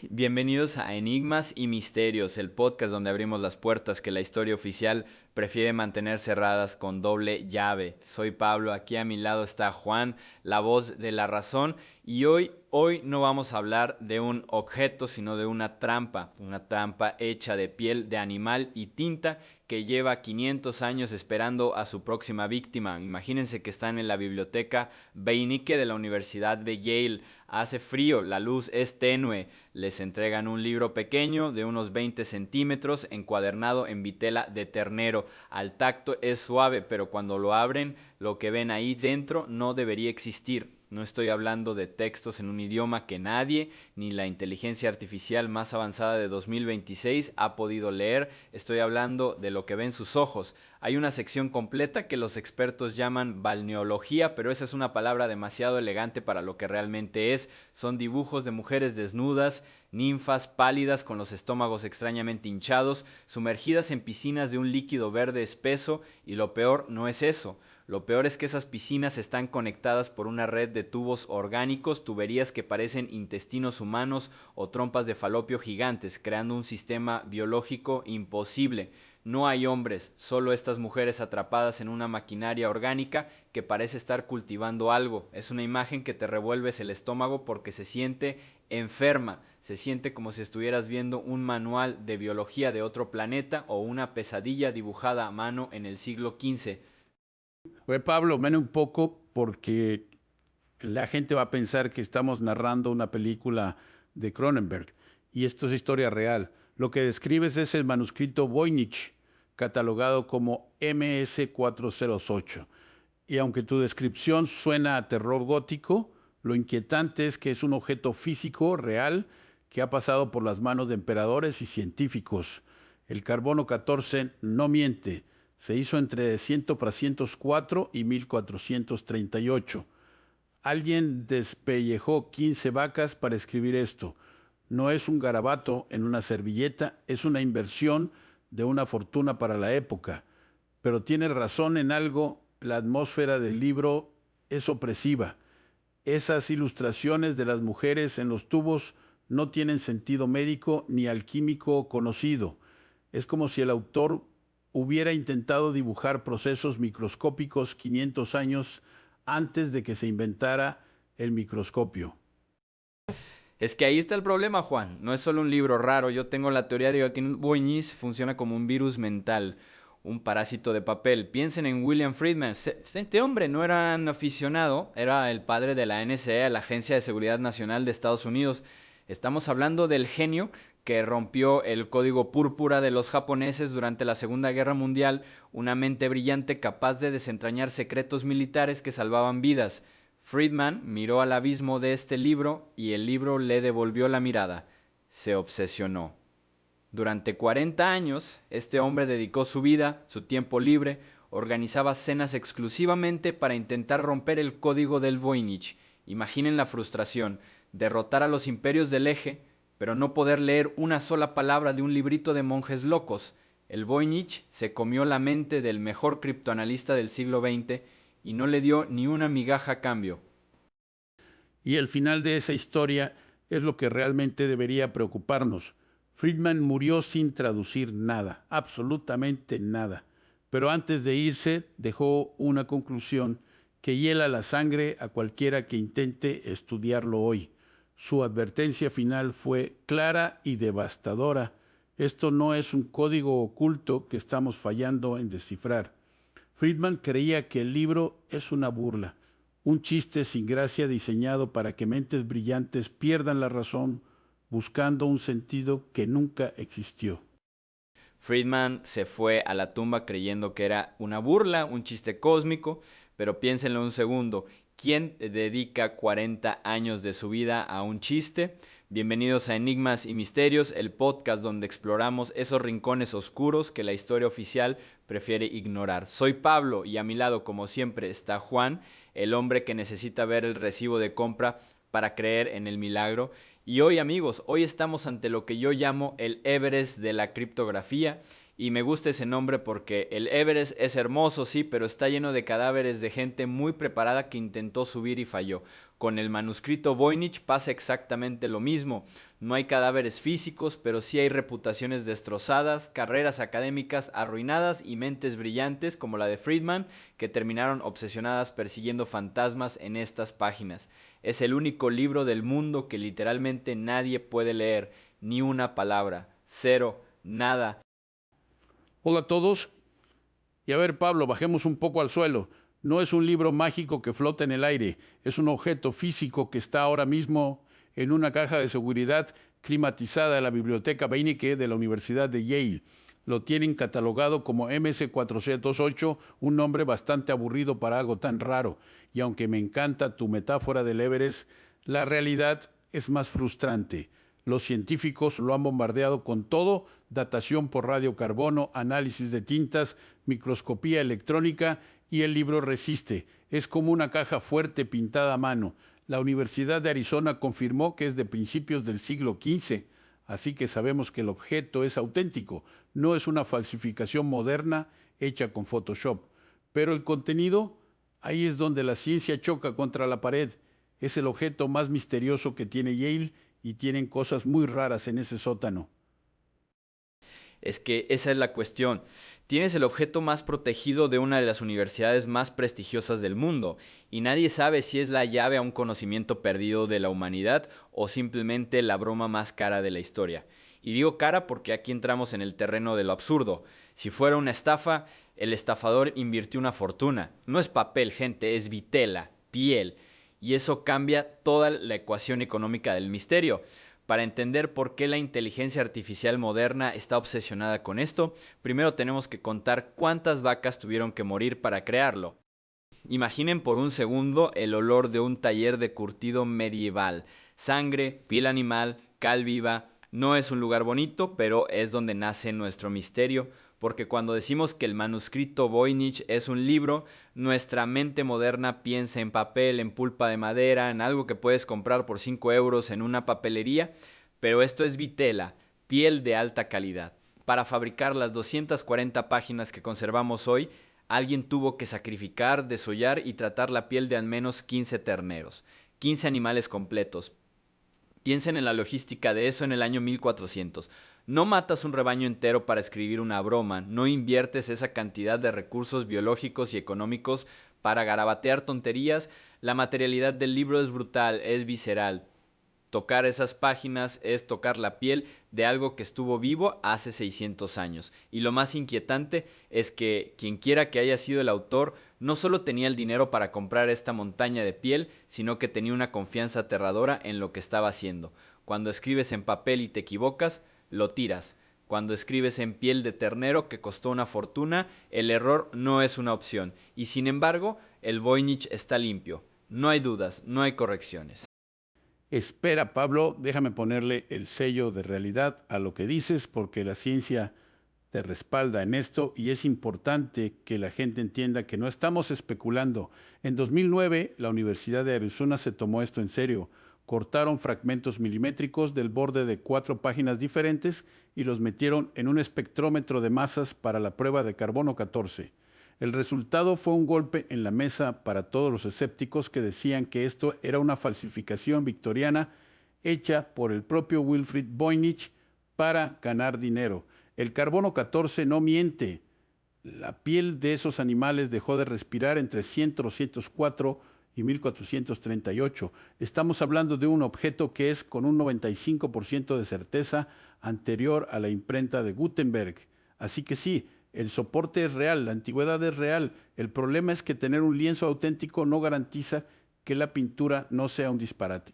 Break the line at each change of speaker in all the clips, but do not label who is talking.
Bienvenidos a Enigmas y Misterios, el podcast donde abrimos las puertas que la historia oficial prefiere mantener cerradas con doble llave. Soy Pablo, aquí a mi lado está Juan, la voz de la razón, y hoy no vamos a hablar de un objeto, sino de una trampa hecha de piel de animal y tinta que lleva 500 años esperando a su próxima víctima. Imagínense que están en la biblioteca Beinecke de la Universidad de Yale. Hace frío, la luz es tenue. Les entregan un libro pequeño de unos 20 centímetros, encuadernado en vitela de ternero. Al tacto es suave, pero cuando lo abren, lo que ven ahí dentro no debería existir. No estoy hablando de textos en un idioma que nadie, ni la inteligencia artificial más avanzada de 2026 ha podido leer. Estoy hablando de lo que ven sus ojos. Hay una sección completa que los expertos llaman balneología, pero esa es una palabra demasiado elegante para lo que realmente es. Son dibujos de mujeres desnudas, ninfas pálidas con los estómagos extrañamente hinchados, sumergidas en piscinas de un líquido verde espeso, y lo peor no es eso. Lo peor es que esas piscinas están conectadas por una red de tubos orgánicos, tuberías que parecen intestinos humanos o trompas de falopio gigantes, creando un sistema biológico imposible. No hay hombres, solo estas mujeres atrapadas en una maquinaria orgánica que parece estar cultivando algo. Es una imagen que te revuelves el estómago porque se siente enferma, se siente como si estuvieras viendo un manual de biología de otro planeta o una pesadilla dibujada a mano en el siglo XV.
Oye, Pablo, ven un poco porque la gente va a pensar que estamos narrando una película de Cronenberg y esto es historia real. Lo que describes es el manuscrito Voynich, catalogado como MS-408. Y aunque tu descripción suena a terror gótico, lo inquietante es que es un objeto físico real que ha pasado por las manos de emperadores y científicos. El carbono 14 no miente. Se hizo entre 100 y 1438. Alguien despellejó 15 vacas para escribir esto. No es un garabato en una servilleta, es una inversión de una fortuna para la época. Pero tiene razón en algo, la atmósfera del libro es opresiva. Esas ilustraciones de las mujeres en los tubos no tienen sentido médico ni alquímico conocido. Es como si el autor hubiera intentado dibujar procesos microscópicos 500 años antes de que se inventara el microscopio.
Es que ahí está el problema, Juan. No es solo un libro raro. Yo tengo la teoría de que Voynich funciona como un virus mental, un parásito de papel. Piensen en William Friedman. Este hombre no era un aficionado, era el padre de la NSA, la Agencia de Seguridad Nacional de Estados Unidos. Estamos hablando del genio que rompió el código púrpura de los japoneses durante la Segunda Guerra Mundial, una mente brillante capaz de desentrañar secretos militares que salvaban vidas. Friedman miró al abismo de este libro y el libro le devolvió la mirada. Se obsesionó. Durante 40 años, este hombre dedicó su vida, su tiempo libre, organizaba cenas exclusivamente para intentar romper el código del Voynich. Imaginen la frustración, derrotar a los imperios del eje, pero no poder leer una sola palabra de un librito de monjes locos. El Voynich se comió la mente del mejor criptoanalista del siglo XX y no le dio ni una migaja a cambio.
Y el final de esa historia es lo que realmente debería preocuparnos. Friedman murió sin traducir nada, absolutamente nada. Pero antes de irse dejó una conclusión que hiela la sangre a cualquiera que intente estudiarlo hoy. Su advertencia final fue clara y devastadora. Esto no es un código oculto que estamos fallando en descifrar. Friedman creía que el libro es una burla, un chiste sin gracia diseñado para que mentes brillantes pierdan la razón buscando un sentido que nunca existió.
Friedman se fue a la tumba creyendo que era una burla, un chiste cósmico, pero piénsenlo un segundo. ¿Quién dedica 40 años de su vida a un chiste? Bienvenidos a Enigmas y Misterios, el podcast donde exploramos esos rincones oscuros que la historia oficial prefiere ignorar. Soy Pablo y a mi lado, como siempre, está Juan, el hombre que necesita ver el recibo de compra para creer en el milagro. Y hoy, amigos, hoy estamos ante lo que yo llamo el Everest de la criptografía. Y me gusta ese nombre porque el Everest es hermoso, sí, pero está lleno de cadáveres de gente muy preparada que intentó subir y falló. Con el manuscrito Voynich pasa exactamente lo mismo. No hay cadáveres físicos, pero sí hay reputaciones destrozadas, carreras académicas arruinadas y mentes brillantes como la de Friedman, que terminaron obsesionadas persiguiendo fantasmas en estas páginas. Es el único libro del mundo que literalmente nadie puede leer, ni una palabra, cero, nada.
Hola a todos. Y a ver, Pablo, bajemos un poco al suelo. No es un libro mágico que flota en el aire, es un objeto físico que está ahora mismo en una caja de seguridad climatizada en la biblioteca Beinecke de la Universidad de Yale. Lo tienen catalogado como MS-408, un nombre bastante aburrido para algo tan raro. Y aunque me encanta tu metáfora del Everest, la realidad es más frustrante. Los científicos lo han bombardeado con todo: datación por radiocarbono, análisis de tintas, microscopía electrónica, y el libro resiste. Es como una caja fuerte pintada a mano. La Universidad de Arizona confirmó que es de principios del siglo XV, así que sabemos que el objeto es auténtico, no es una falsificación moderna hecha con Photoshop. Pero el contenido, ahí es donde la ciencia choca contra la pared. Es el objeto más misterioso que tiene Yale y tienen cosas muy raras en ese sótano.
Es que esa es la cuestión. Tienes el objeto más protegido de una de las universidades más prestigiosas del mundo, y nadie sabe si es la llave a un conocimiento perdido de la humanidad o simplemente la broma más cara de la historia. Y digo cara porque aquí entramos en el terreno de lo absurdo. Si fuera una estafa, el estafador invirtió una fortuna. No es papel, gente, es vitela, piel. Y eso cambia toda la ecuación económica del misterio. Para entender por qué la inteligencia artificial moderna está obsesionada con esto, primero tenemos que contar cuántas vacas tuvieron que morir para crearlo. Imaginen por un segundo el olor de un taller de curtido medieval. Sangre, piel animal, cal viva. No es un lugar bonito, pero es donde nace nuestro misterio, porque cuando decimos que el manuscrito Voynich es un libro, nuestra mente moderna piensa en papel, en pulpa de madera, en algo que puedes comprar por 5 euros en una papelería, pero esto es vitela, piel de alta calidad. Para fabricar las 240 páginas que conservamos hoy, alguien tuvo que sacrificar, desollar y tratar la piel de al menos 15 terneros, 15 animales completos. Piensen en la logística de eso en el año 1400. No matas un rebaño entero para escribir una broma, no inviertes esa cantidad de recursos biológicos y económicos para garabatear tonterías. La materialidad del libro es brutal, es visceral. Tocar esas páginas es tocar la piel de algo que estuvo vivo hace 600 años. Y lo más inquietante es que quien quiera que haya sido el autor no solo tenía el dinero para comprar esta montaña de piel, sino que tenía una confianza aterradora en lo que estaba haciendo. Cuando escribes en papel y te equivocas, lo tiras. Cuando escribes en piel de ternero que costó una fortuna, el error no es una opción. Y sin embargo, el Voynich está limpio. No hay dudas, no hay correcciones.
Espera, Pablo, déjame ponerle el sello de realidad a lo que dices, porque la ciencia te respalda en esto y es importante que la gente entienda que no estamos especulando. En 2009, la Universidad de Arizona se tomó esto en serio. Cortaron fragmentos milimétricos del borde de 4 páginas diferentes y los metieron en un espectrómetro de masas para la prueba de carbono 14. El resultado fue un golpe en la mesa para todos los escépticos que decían que esto era una falsificación victoriana hecha por el propio Wilfrid Voynich para ganar dinero. El carbono 14 no miente. La piel de esos animales dejó de respirar entre 100-204 y 1438. Estamos hablando de un objeto que es con un 95% de certeza anterior a la imprenta de Gutenberg. Así que sí, el soporte es real, la antigüedad es real. El problema es que tener un lienzo auténtico no garantiza que la pintura no sea un disparate.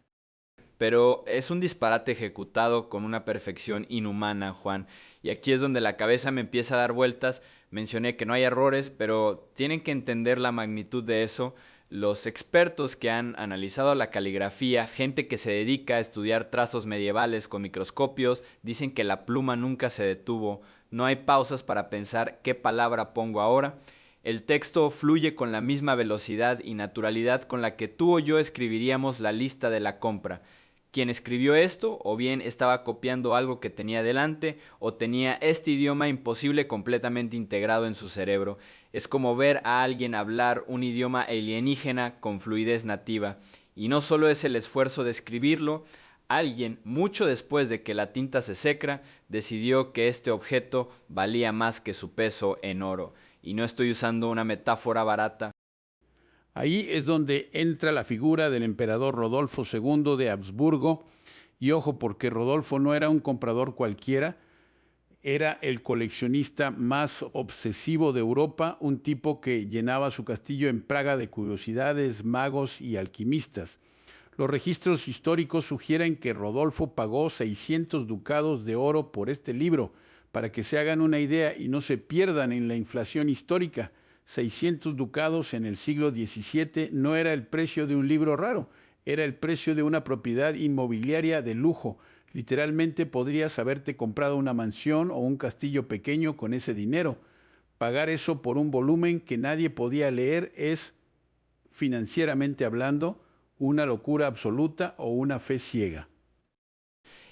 Pero es un disparate ejecutado con una perfección inhumana, Juan. Y aquí es donde la cabeza me empieza a dar vueltas. Mencioné que no hay errores, pero tienen que entender la magnitud de eso. Los expertos que han analizado la caligrafía, gente que se dedica a estudiar trazos medievales con microscopios, dicen que la pluma nunca se detuvo. No hay pausas para pensar qué palabra pongo ahora. El texto fluye con la misma velocidad y naturalidad con la que tú o yo escribiríamos la lista de la compra. Quien escribió esto o bien estaba copiando algo que tenía delante o tenía este idioma imposible completamente integrado en su cerebro. Es como ver a alguien hablar un idioma alienígena con fluidez nativa. Y no solo es el esfuerzo de escribirlo, alguien, mucho después de que la tinta se secara, decidió que este objeto valía más que su peso en oro. Y no estoy usando una metáfora barata.
Ahí es donde entra la figura del emperador Rodolfo II de Habsburgo. Y ojo, porque Rodolfo no era un comprador cualquiera, era el coleccionista más obsesivo de Europa, un tipo que llenaba su castillo en Praga de curiosidades, magos y alquimistas. Los registros históricos sugieren que Rodolfo pagó 600 ducados de oro por este libro, para que se hagan una idea y no se pierdan en la inflación histórica. 600 ducados en el siglo XVII no era el precio de un libro raro, era el precio de una propiedad inmobiliaria de lujo. Literalmente podrías haberte comprado una mansión o un castillo pequeño con ese dinero. Pagar eso por un volumen que nadie podía leer es, financieramente hablando, una locura absoluta o una fe ciega.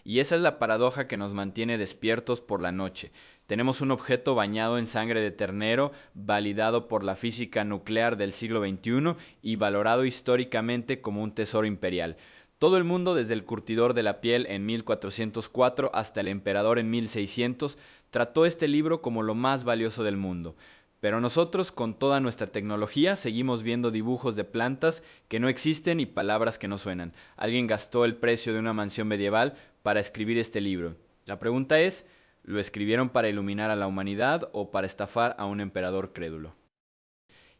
Y esa es la paradoja que nos mantiene despiertos por la noche. Tenemos un objeto bañado en sangre de ternero, validado por la física nuclear del siglo XXI y valorado históricamente como un tesoro imperial. Todo el mundo, desde el curtidor de la piel en 1404 hasta el emperador en 1600, trató este libro como lo más valioso del mundo. Pero nosotros, con toda nuestra tecnología, seguimos viendo dibujos de plantas que no existen y palabras que no suenan. Alguien gastó el precio de una mansión medieval para escribir este libro. La pregunta es, ¿lo escribieron para iluminar a la humanidad o para estafar a un emperador crédulo?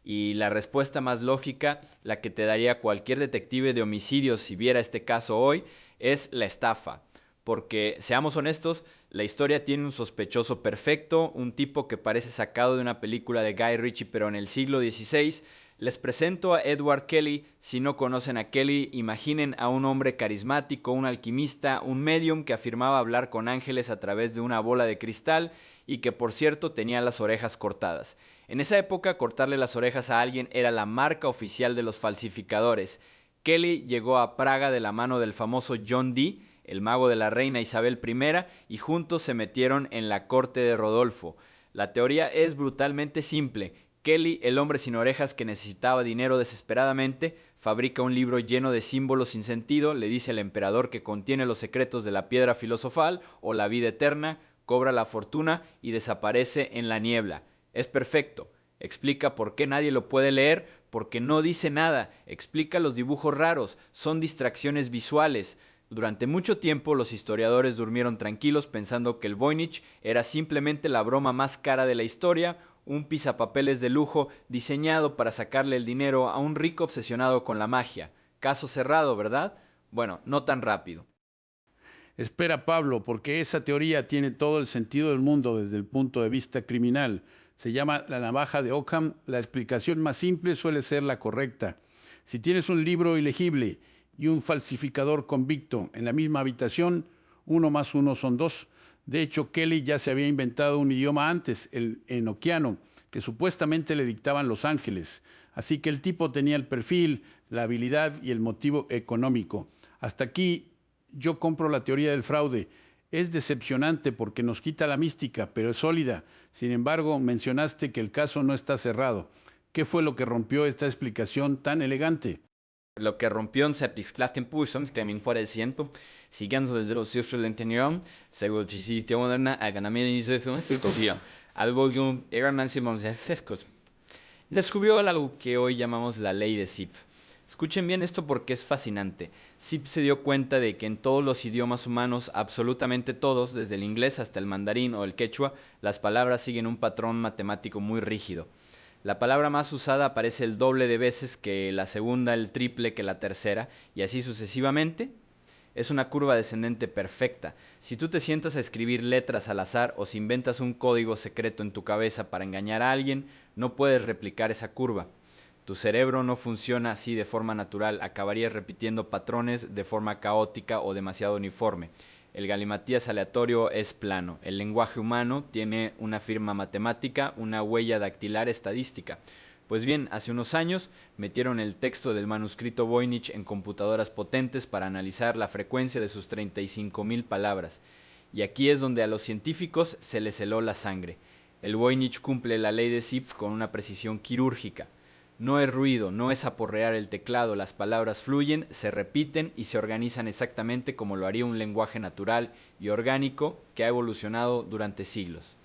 Y la respuesta más lógica, la que te daría cualquier detective de homicidios si viera este caso hoy, es la estafa. Porque, seamos honestos, la historia tiene un sospechoso perfecto, un tipo que parece sacado de una película de Guy Ritchie pero en el siglo XVI. Les presento a Edward Kelly. Si no conocen a Kelly, imaginen a un hombre carismático, un alquimista, un medium que afirmaba hablar con ángeles a través de una bola de cristal y que por cierto tenía las orejas cortadas. En esa época, cortarle las orejas a alguien era la marca oficial de los falsificadores. Kelly llegó a Praga de la mano del famoso John Dee, el mago de la reina Isabel I, y juntos se metieron en la corte de Rodolfo. La teoría es brutalmente simple. Kelly, el hombre sin orejas que necesitaba dinero desesperadamente, fabrica un libro lleno de símbolos sin sentido, le dice al emperador que contiene los secretos de la piedra filosofal o la vida eterna, cobra la fortuna y desaparece en la niebla. Es perfecto. Explica por qué nadie lo puede leer, porque no dice nada. Explica los dibujos raros, son distracciones visuales. Durante mucho tiempo los historiadores durmieron tranquilos pensando que el Voynich era simplemente la broma más cara de la historia, un pisapapeles de lujo diseñado para sacarle el dinero a un rico obsesionado con la magia. Caso cerrado, ¿verdad? Bueno, no tan rápido.
Espera, Pablo, porque esa teoría tiene todo el sentido del mundo desde el punto de vista criminal. Se llama la navaja de Ockham. La explicación más simple suele ser la correcta. Si tienes un libro ilegible y un falsificador convicto en la misma habitación, 1 más 1 son 2. De hecho, Kelly ya se había inventado un idioma antes, el enoquiano, que supuestamente le dictaban los ángeles. Así que el tipo tenía el perfil, la habilidad y el motivo económico. Hasta aquí yo compro la teoría del fraude. Es decepcionante porque nos quita la mística, pero es sólida. Sin embargo, mencionaste que el caso no está cerrado. ¿Qué fue lo que rompió esta explicación tan elegante?
Lo que rompió en Septisklatenpusen, también fue el ciento, siguiendo desde los cifras del interior, según el sitio moderna, a ganar algo que eran máximos de efectos. Descubrió algo que hoy llamamos la ley de Zipf. Escuchen bien esto porque es fascinante. Zipf se dio cuenta de que en todos los idiomas humanos, absolutamente todos, desde el inglés hasta el mandarín o el quechua, las palabras siguen un patrón matemático muy rígido. La palabra más usada aparece el doble de veces que la segunda, el triple que la tercera, y así sucesivamente. Es una curva descendente perfecta. Si tú te sientas a escribir letras al azar o si inventas un código secreto en tu cabeza para engañar a alguien, no puedes replicar esa curva. Tu cerebro no funciona así de forma natural, acabarías repitiendo patrones de forma caótica o demasiado uniforme. El galimatías aleatorio es plano. El lenguaje humano tiene una firma matemática, una huella dactilar estadística. Pues bien, hace unos años metieron el texto del manuscrito Voynich en computadoras potentes para analizar la frecuencia de sus 35.000 palabras. Y aquí es donde a los científicos se les heló la sangre. El Voynich cumple la ley de Zipf con una precisión quirúrgica. No es ruido, no es aporrear el teclado, las palabras fluyen, se repiten y se organizan exactamente como lo haría un lenguaje natural y orgánico que ha evolucionado durante siglos.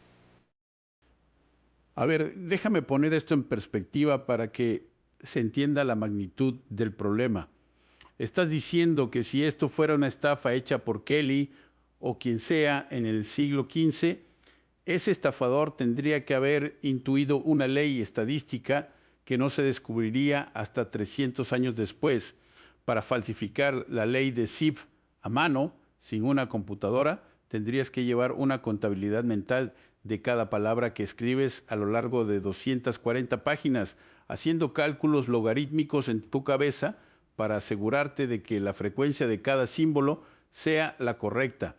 A ver, déjame poner esto en perspectiva para que se entienda la magnitud del problema. Estás diciendo que si esto fuera una estafa hecha por Kelly o quien sea en el siglo XV, ese estafador tendría que haber intuido una ley estadística que no se descubriría hasta 300 años después. Para falsificar la ley de Zipf a mano, sin una computadora, tendrías que llevar una contabilidad mental de cada palabra que escribes a lo largo de 240 páginas, haciendo cálculos logarítmicos en tu cabeza para asegurarte de que la frecuencia de cada símbolo sea la correcta.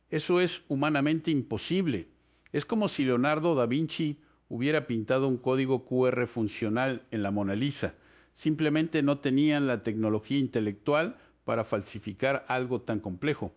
Eso es humanamente imposible. Es como si Leonardo da Vinci hubiera pintado un código QR funcional en la Mona Lisa. Simplemente no tenían la tecnología intelectual para falsificar algo tan complejo.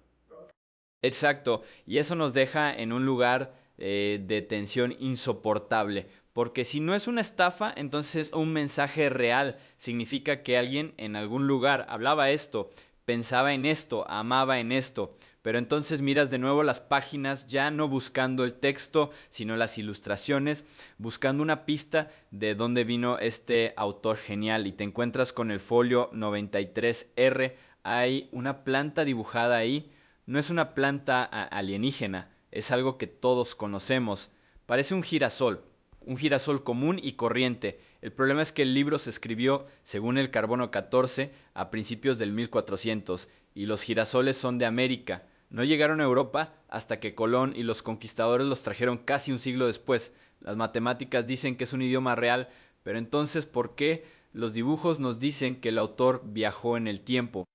Exacto, y eso nos deja en un lugar de tensión insoportable, porque si no es una estafa, entonces un mensaje real significa que alguien en algún lugar hablaba esto, pensaba en esto, amaba en esto, pero entonces miras de nuevo las páginas ya no buscando el texto, sino las ilustraciones, buscando una pista de dónde vino este autor genial y te encuentras con el folio 93R, hay una planta dibujada ahí. No es una planta alienígena, es algo que todos conocemos. Parece un girasol común y corriente. El problema es que el libro se escribió, según el carbono 14, a principios del 1400, y los girasoles son de América. No llegaron a Europa hasta que Colón y los conquistadores los trajeron casi un siglo después. Las matemáticas dicen que es un idioma real, pero entonces, ¿por qué los dibujos nos dicen que el autor viajó en el tiempo?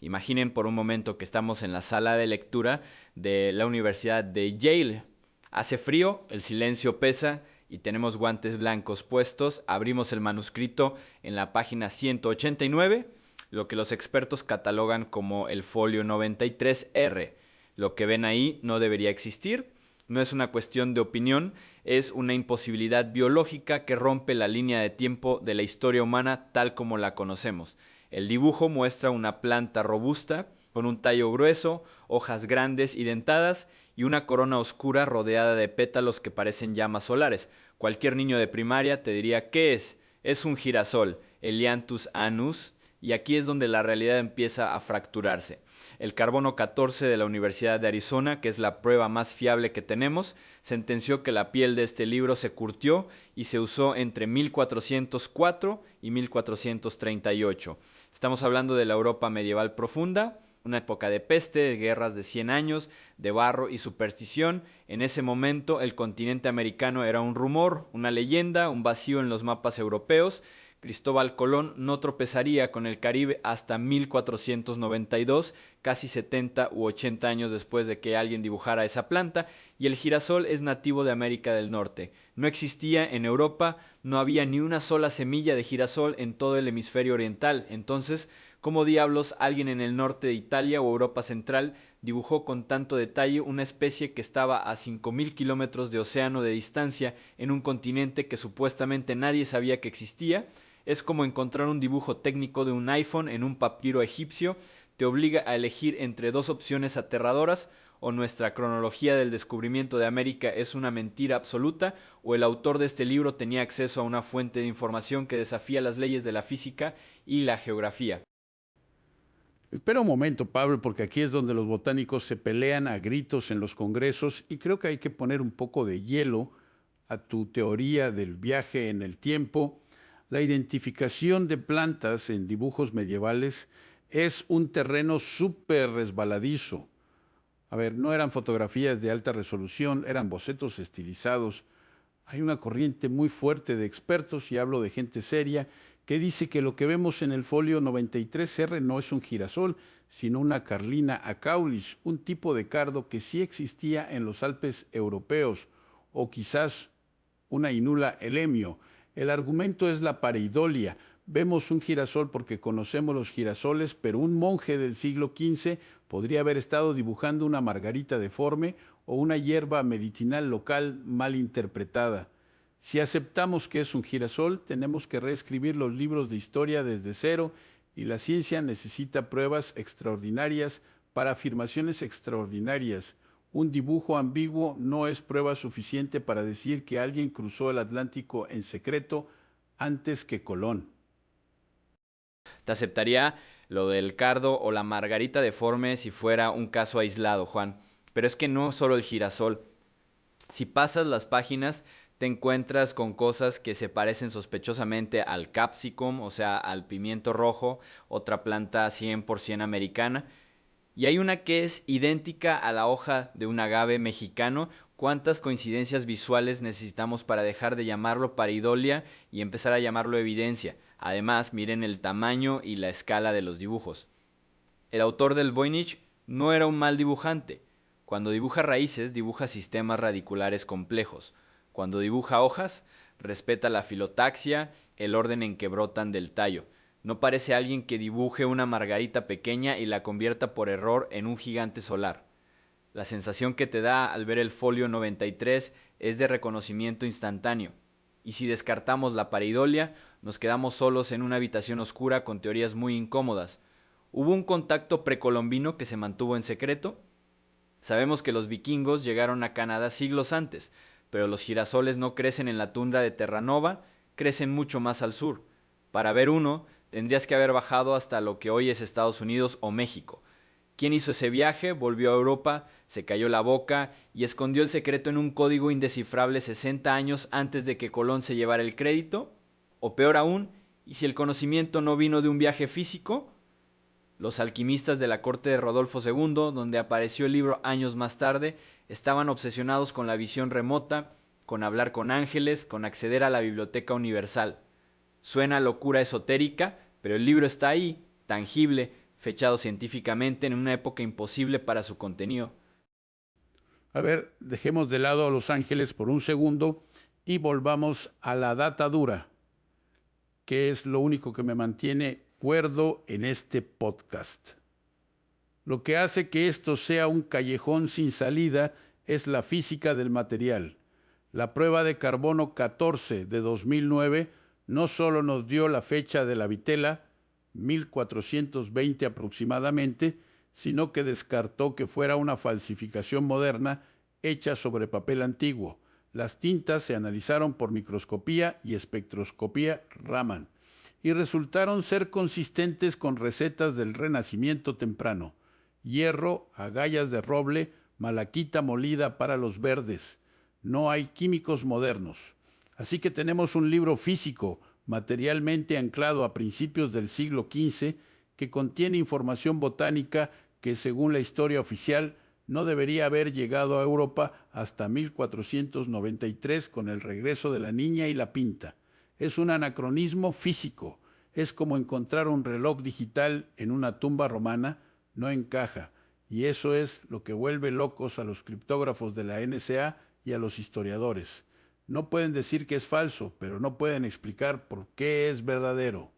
Imaginen por un momento que estamos en la sala de lectura de la Universidad de Yale. Hace frío, el silencio pesa y tenemos guantes blancos puestos. Abrimos el manuscrito en la página 189, lo que los expertos catalogan como el folio 93R. Lo que ven ahí no debería existir. No es una cuestión de opinión, es una imposibilidad biológica que rompe la línea de tiempo de la historia humana tal como la conocemos. El dibujo muestra una planta robusta, con un tallo grueso, hojas grandes y dentadas, y una corona oscura rodeada de pétalos que parecen llamas solares. Cualquier niño de primaria te diría, ¿qué es? Es un girasol, Elianthus anus, y aquí es donde la realidad empieza a fracturarse. El carbono 14 de la Universidad de Arizona, que es la prueba más fiable que tenemos, sentenció que la piel de este libro se curtió y se usó entre 1404 y 1438. Estamos hablando de la Europa medieval profunda, una época de peste, de guerras de 100 años, de barro y superstición. En ese momento el continente americano era un rumor, una leyenda, un vacío en los mapas europeos. Cristóbal Colón no tropezaría con el Caribe hasta 1492, casi 70 u 80 años después de que alguien dibujara esa planta, y el girasol es nativo de América del Norte. No existía en Europa, no había ni una sola semilla de girasol en todo el hemisferio oriental. Entonces, ¿cómo diablos alguien en el norte de Italia o Europa Central dibujó con tanto detalle una especie que estaba a 5000 kilómetros de océano de distancia en un continente que supuestamente nadie sabía que existía? Es como encontrar un dibujo técnico de un iPhone en un papiro egipcio, te obliga a elegir entre dos opciones aterradoras: o nuestra cronología del descubrimiento de América es una mentira absoluta, o el autor de este libro tenía acceso a una fuente de información que desafía las leyes de la física y la geografía.
Espera un momento, Pablo, porque aquí es donde los botánicos se pelean a gritos en los congresos y creo que hay que poner un poco de hielo a tu teoría del viaje en el tiempo. La identificación de plantas en dibujos medievales es un terreno súper resbaladizo. A ver, no eran fotografías de alta resolución, eran bocetos estilizados. Hay una corriente muy fuerte de expertos, y hablo de gente seria, que dice que lo que vemos en el folio 93R no es un girasol, sino una Carlina acaulis, un tipo de cardo que sí existía en los Alpes europeos, o quizás una Inula elemio. El argumento es la pareidolia. Vemos un girasol porque conocemos los girasoles, pero un monje del siglo XV podría haber estado dibujando una margarita deforme o una hierba medicinal local mal interpretada. Si aceptamos que es un girasol, tenemos que reescribir los libros de historia desde cero y la ciencia necesita pruebas extraordinarias para afirmaciones extraordinarias. Un dibujo ambiguo no es prueba suficiente para decir que alguien cruzó el Atlántico en secreto antes que Colón.
Te aceptaría lo del cardo o la margarita deforme si fuera un caso aislado, Juan. Pero es que no solo el girasol. Si pasas las páginas, te encuentras con cosas que se parecen sospechosamente al capsicum, o sea, al pimiento rojo, otra planta 100% americana. Y hay una que es idéntica a la hoja de un agave mexicano. ¿Cuántas coincidencias visuales necesitamos para dejar de llamarlo pareidolia y empezar a llamarlo evidencia? Además, miren el tamaño y la escala de los dibujos. El autor del Voynich no era un mal dibujante. Cuando dibuja raíces, dibuja sistemas radiculares complejos. Cuando dibuja hojas, respeta la filotaxia, el orden en que brotan del tallo. No parece alguien que dibuje una margarita pequeña y la convierta por error en un gigante solar. La sensación que te da al ver el folio 93 es de reconocimiento instantáneo. Y si descartamos la pareidolia, nos quedamos solos en una habitación oscura con teorías muy incómodas. ¿Hubo un contacto precolombino que se mantuvo en secreto? Sabemos que los vikingos llegaron a Canadá siglos antes, pero los girasoles no crecen en la tundra de Terranova, crecen mucho más al sur. Para ver uno, tendrías que haber bajado hasta lo que hoy es Estados Unidos o México. ¿Quién hizo ese viaje? Volvió a Europa, se cayó la boca y escondió el secreto en un código indescifrable 60 años antes de que Colón se llevara el crédito. O peor aún, ¿y si el conocimiento no vino de un viaje físico? Los alquimistas de la corte de Rodolfo II, donde apareció el libro años más tarde, estaban obsesionados con la visión remota, con hablar con ángeles, con acceder a la biblioteca universal. Suena locura esotérica, pero el libro está ahí, tangible, fechado científicamente en una época imposible para su contenido.
A ver, dejemos de lado a Los Ángeles por un segundo y volvamos a la data dura, que es lo único que me mantiene cuerdo en este podcast. Lo que hace que esto sea un callejón sin salida es la física del material. La prueba de carbono 14 de 2009 no solo nos dio la fecha de la vitela, 1420 aproximadamente, sino que descartó que fuera una falsificación moderna hecha sobre papel antiguo. Las tintas se analizaron por microscopía y espectroscopía Raman y resultaron ser consistentes con recetas del Renacimiento temprano: hierro, agallas de roble, malaquita molida para los verdes. No hay químicos modernos. Así que tenemos un libro físico, materialmente anclado a principios del siglo XV, que contiene información botánica que, según la historia oficial, no debería haber llegado a Europa hasta 1493 con el regreso de la Niña y la Pinta. Es un anacronismo físico. Es como encontrar un reloj digital en una tumba romana. No encaja. Y eso es lo que vuelve locos a los criptógrafos de la NSA y a los historiadores. No pueden decir que es falso, pero no pueden explicar por qué es verdadero.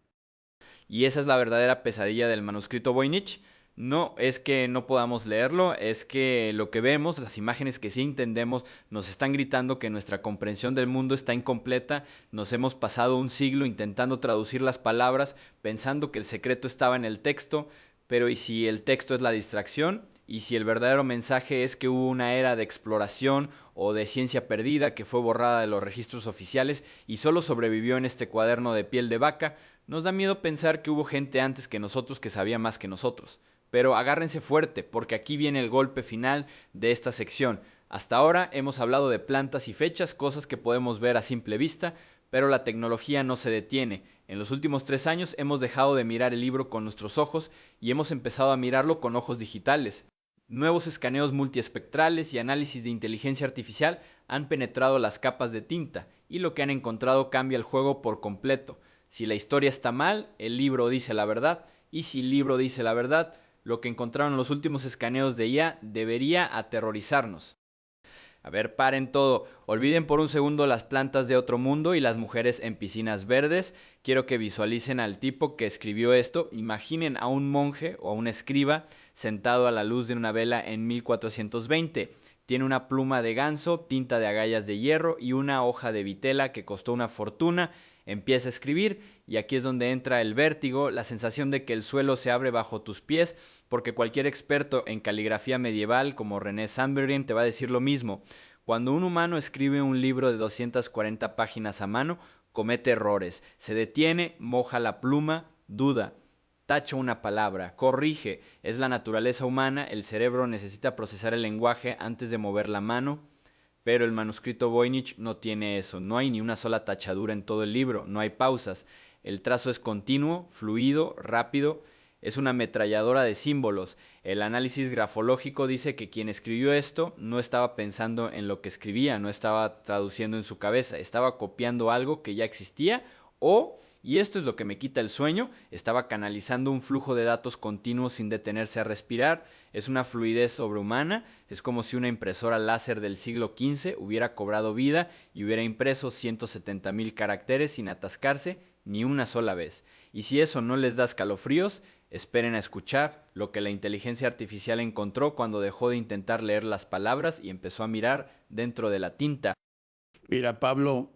Y esa es la verdadera pesadilla del manuscrito Voynich. No es que no podamos leerlo, es que lo que vemos, las imágenes que sí entendemos, nos están gritando que nuestra comprensión del mundo está incompleta. Nos hemos pasado un siglo intentando traducir las palabras, pensando que el secreto estaba en el texto, pero ¿y si el texto es la distracción? ¿Y si el verdadero mensaje es que hubo una era de exploración o de ciencia perdida que fue borrada de los registros oficiales y solo sobrevivió en este cuaderno de piel de vaca? Nos da miedo pensar que hubo gente antes que nosotros que sabía más que nosotros. Pero agárrense fuerte, porque aquí viene el golpe final de esta sección. Hasta ahora hemos hablado de plantas y fechas, cosas que podemos ver a simple vista, pero la tecnología no se detiene. En los últimos 3 años hemos dejado de mirar el libro con nuestros ojos y hemos empezado a mirarlo con ojos digitales. Nuevos escaneos multiespectrales y análisis de inteligencia artificial han penetrado las capas de tinta y lo que han encontrado cambia el juego por completo. Si la historia está mal, el libro dice la verdad, y si el libro dice la verdad, lo que encontraron en los últimos escaneos de IA debería aterrorizarnos. A ver, paren todo. Olviden por un segundo las plantas de otro mundo y las mujeres en piscinas verdes. Quiero que visualicen al tipo que escribió esto. Imaginen a un monje o a un escriba sentado a la luz de una vela en 1420. Tiene una pluma de ganso, tinta de agallas de hierro y una hoja de vitela que costó una fortuna. Empieza a escribir y aquí es donde entra el vértigo, la sensación de que el suelo se abre bajo tus pies, porque cualquier experto en caligrafía medieval como René Samburin te va a decir lo mismo. Cuando un humano escribe un libro de 240 páginas a mano, comete errores, se detiene, moja la pluma, duda, tacha una palabra, corrige. Es la naturaleza humana, el cerebro necesita procesar el lenguaje antes de mover la mano, pero el manuscrito Voynich no tiene eso, no hay ni una sola tachadura en todo el libro, no hay pausas. El trazo es continuo, fluido, rápido, es una ametralladora de símbolos. El análisis grafológico dice que quien escribió esto no estaba pensando en lo que escribía, no estaba traduciendo en su cabeza, estaba copiando algo que ya existía o, y esto es lo que me quita el sueño, estaba canalizando un flujo de datos continuos sin detenerse a respirar. Es una fluidez sobrehumana, es como si una impresora láser del siglo XV hubiera cobrado vida y hubiera impreso 170,000 caracteres sin atascarse ni una sola vez. Y si eso no les da escalofríos, esperen a escuchar lo que la inteligencia artificial encontró cuando dejó de intentar leer las palabras y empezó a mirar dentro de la tinta.
Mira, Pablo,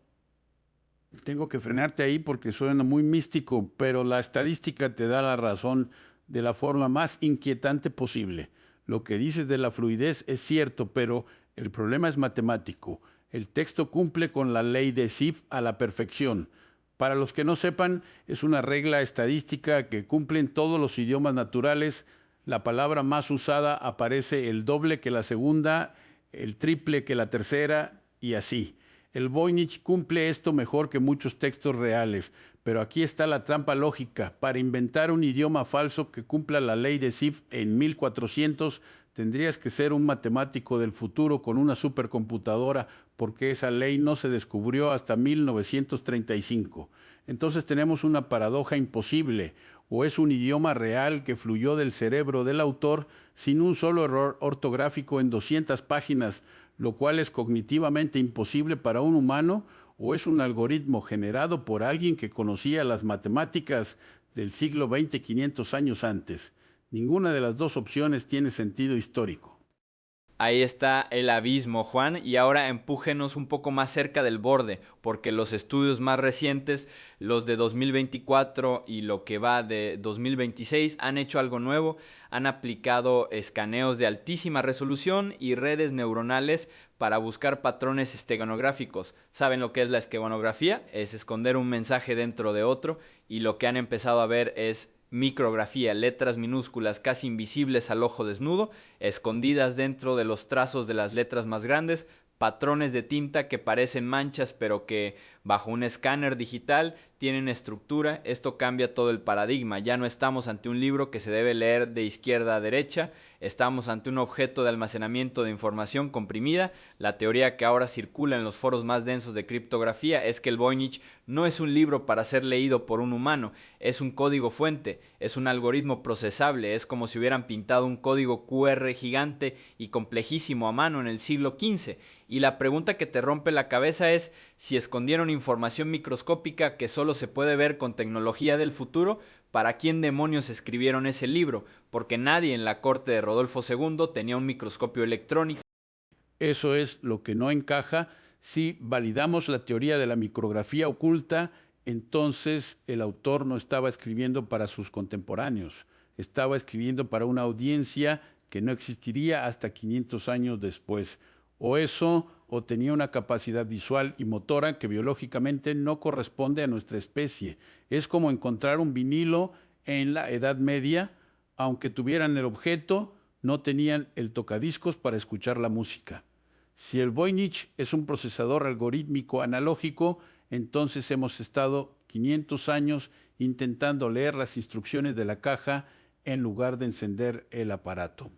tengo que frenarte ahí porque suena muy místico, pero la estadística te da la razón de la forma más inquietante posible. Lo que dices de la fluidez es cierto, pero el problema es matemático. El texto cumple con la ley de Zipf a la perfección. Para los que no sepan, es una regla estadística que cumple en todos los idiomas naturales. La palabra más usada aparece el doble que la segunda, el triple que la tercera y así. El Voynich cumple esto mejor que muchos textos reales, pero aquí está la trampa lógica. Para inventar un idioma falso que cumpla la ley de Zipf en 1400, tendrías que ser un matemático del futuro con una supercomputadora, porque esa ley no se descubrió hasta 1935. Entonces tenemos una paradoja imposible. O es un idioma real que fluyó del cerebro del autor sin un solo error ortográfico en 200 páginas, lo cual es cognitivamente imposible para un humano, o es un algoritmo generado por alguien que conocía las matemáticas del siglo XX 500 años antes. Ninguna de las dos opciones tiene sentido histórico.
Ahí está el abismo, Juan, y ahora empújenos un poco más cerca del borde, porque los estudios más recientes, los de 2024 y lo que va de 2026, han hecho algo nuevo, han aplicado escaneos de altísima resolución y redes neuronales para buscar patrones esteganográficos. ¿Saben lo que es la esteganografía? Es esconder un mensaje dentro de otro, y lo que han empezado a ver es micrografía, letras minúsculas casi invisibles al ojo desnudo, escondidas dentro de los trazos de las letras más grandes, patrones de tinta que parecen manchas pero que bajo un escáner digital tienen estructura. Esto cambia todo el paradigma. Ya no estamos ante un libro que se debe leer de izquierda a derecha, estamos ante un objeto de almacenamiento de información comprimida. La teoría que ahora circula en los foros más densos de criptografía es que el Voynich no es un libro para ser leído por un humano, es un código fuente, es un algoritmo procesable, es como si hubieran pintado un código QR gigante y complejísimo a mano en el siglo XV. Y la pregunta que te rompe la cabeza es si escondieron información microscópica que solo se puede ver con tecnología del futuro. ¿Para quién demonios escribieron ese libro? Porque nadie en la corte de Rodolfo II tenía un microscopio electrónico.
Eso es lo que no encaja. Si validamos la teoría de la micrografía oculta, entonces el autor no estaba escribiendo para sus contemporáneos, estaba escribiendo para una audiencia que no existiría hasta 500 años después. O eso, o tenía una capacidad visual y motora que biológicamente no corresponde a nuestra especie. Es como encontrar un vinilo en la Edad Media, aunque tuvieran el objeto, no tenían el tocadiscos para escuchar la música. Si el Voynich es un procesador algorítmico analógico, entonces hemos estado 500 años intentando leer las instrucciones de la caja en lugar de encender el aparato.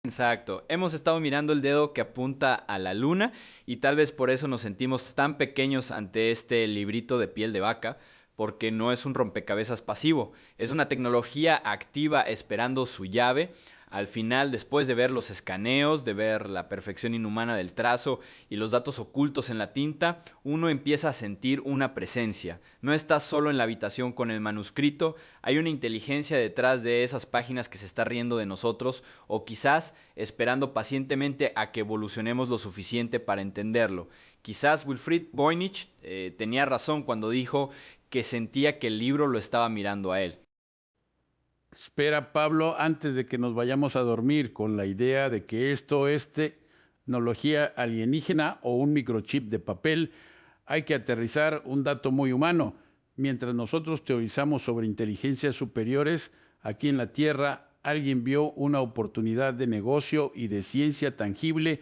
Exacto, hemos estado mirando el dedo que apunta a la luna y tal vez por eso nos sentimos tan pequeños ante este librito de piel de vaca, porque no es un rompecabezas pasivo, es una tecnología activa esperando su llave. Al final, después de ver los escaneos, de ver la perfección inhumana del trazo y los datos ocultos en la tinta, uno empieza a sentir una presencia. No estás solo en la habitación con el manuscrito, hay una inteligencia detrás de esas páginas que se está riendo de nosotros, o quizás esperando pacientemente a que evolucionemos lo suficiente para entenderlo. Quizás Wilfried Voynich tenía razón cuando dijo que sentía que el libro lo estaba mirando a él.
Espera, Pablo, antes de que nos vayamos a dormir con la idea de que esto es tecnología alienígena o un microchip de papel, hay que aterrizar un dato muy humano. Mientras nosotros teorizamos sobre inteligencias superiores, aquí en la Tierra alguien vio una oportunidad de negocio y de ciencia tangible.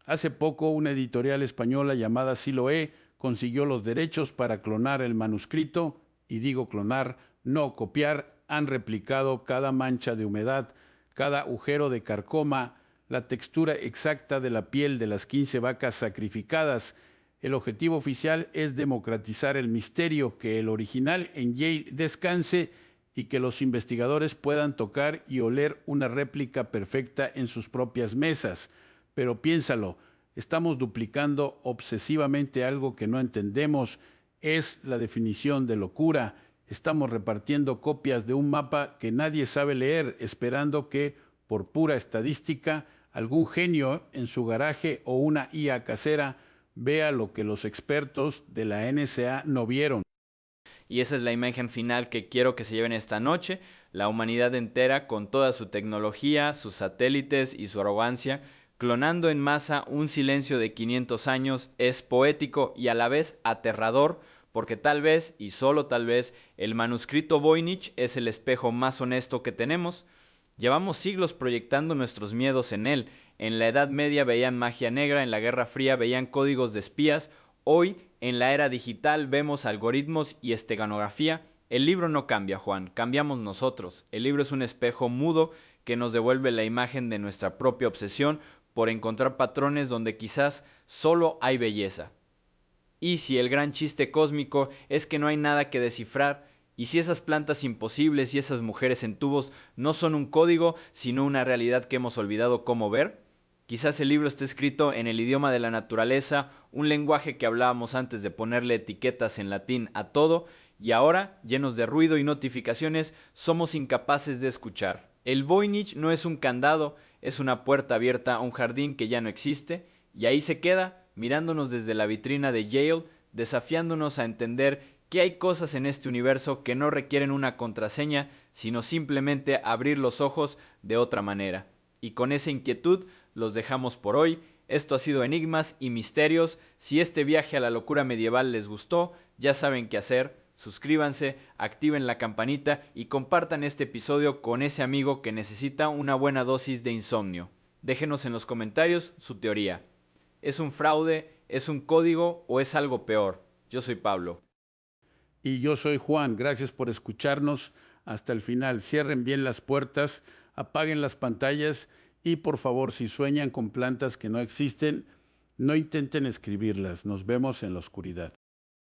Hace poco una editorial española llamada Siloé consiguió los derechos para clonar el manuscrito, y digo clonar, no copiar. Han replicado cada mancha de humedad, cada agujero de carcoma, la textura exacta de la piel de las 15 vacas sacrificadas. El objetivo oficial es democratizar el misterio, que el original en Yale descanse y que los investigadores puedan tocar y oler una réplica perfecta en sus propias mesas. Pero piénsalo, estamos duplicando obsesivamente algo que no entendemos. Es la definición de locura. Estamos repartiendo copias de un mapa que nadie sabe leer, esperando que, por pura estadística, algún genio en su garaje o una IA casera vea lo que los expertos de la NSA no vieron.
Y esa es la imagen final que quiero que se lleven esta noche. La humanidad entera, con toda su tecnología, sus satélites y su arrogancia, clonando en masa un silencio de 500 años, es poético y a la vez aterrador, porque tal vez, y solo tal vez, el manuscrito Voynich es el espejo más honesto que tenemos. Llevamos siglos proyectando nuestros miedos en él. En la Edad Media veían magia negra, en la Guerra Fría veían códigos de espías. Hoy, en la era digital, vemos algoritmos y esteganografía. El libro no cambia, Juan, cambiamos nosotros. El libro es un espejo mudo que nos devuelve la imagen de nuestra propia obsesión por encontrar patrones donde quizás solo hay belleza. Y si el gran chiste cósmico es que no hay nada que descifrar, y si esas plantas imposibles y esas mujeres en tubos no son un código, sino una realidad que hemos olvidado cómo ver, quizás el libro esté escrito en el idioma de la naturaleza, un lenguaje que hablábamos antes de ponerle etiquetas en latín a todo, y ahora, llenos de ruido y notificaciones, somos incapaces de escuchar. El Voynich no es un candado, es una puerta abierta a un jardín que ya no existe, y ahí se queda, mirándonos desde la vitrina de Yale, desafiándonos a entender que hay cosas en este universo que no requieren una contraseña, sino simplemente abrir los ojos de otra manera. Y con esa inquietud los dejamos por hoy. Esto ha sido Enigmas y Misterios. Si este viaje a la locura medieval les gustó, ya saben qué hacer. Suscríbanse, activen la campanita y compartan este episodio con ese amigo que necesita una buena dosis de insomnio. Déjenos en los comentarios su teoría. ¿Es un fraude? ¿Es un código? ¿O es algo peor? Yo soy Pablo.
Y yo soy Juan. Gracias por escucharnos hasta el final. Cierren bien las puertas, apaguen las pantallas y por favor, si sueñan con plantas que no existen, no intenten escribirlas. Nos vemos en la oscuridad.